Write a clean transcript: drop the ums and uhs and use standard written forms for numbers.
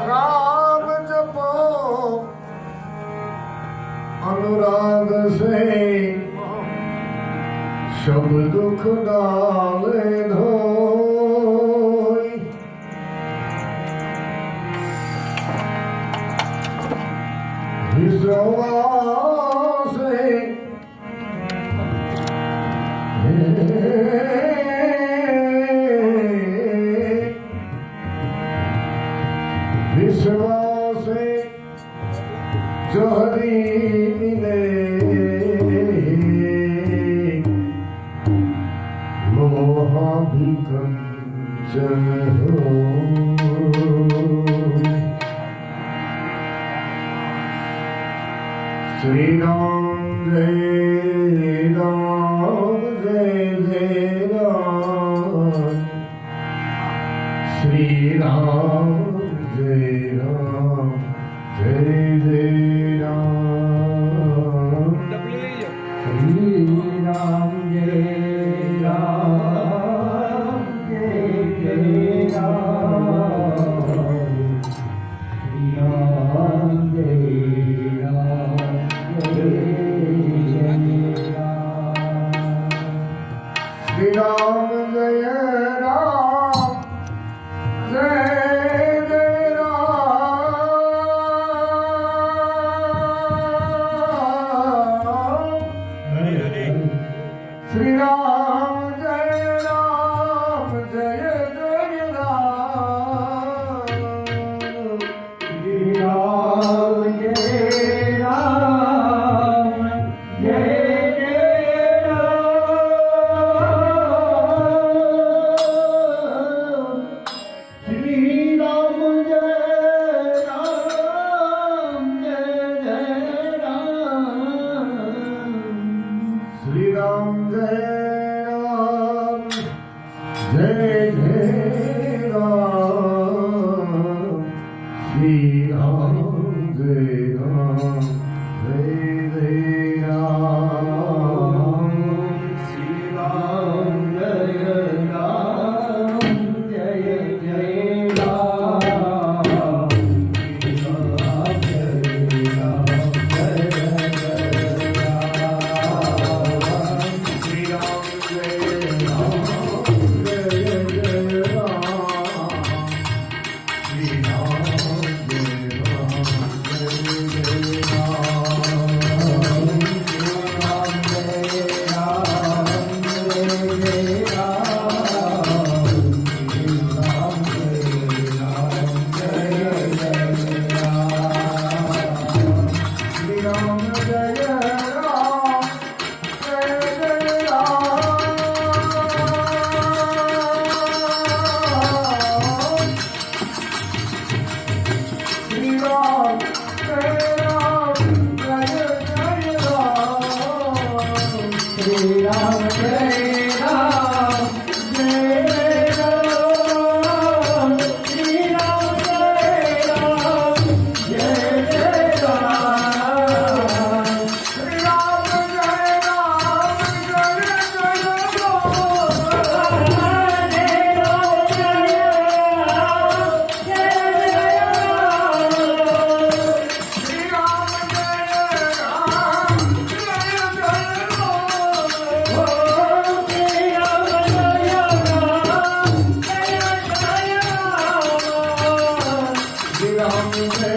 राम जपो अनुराग से सब दुख डाले धोई। विश्वास विश्वास जोहरी मिले लोहा भी कंचन हो। श्री राम जय राम जय जय राम। श्री राम जय राम जय जय राम। श्री राम जय राम जय जय राम। श्री राम जय राम जय जय राम। श्री राम जय राम जय श्री राम जय राम जय जय राम। श्री राम जय राम जय जय राम। श्री राम जय राम जय जय राम। श्री राम जय राम जय जय राम। श्री राम जय राम जय जय राम। श्री राम जय राम जय जय राम। श्री राम जय राम जय Ram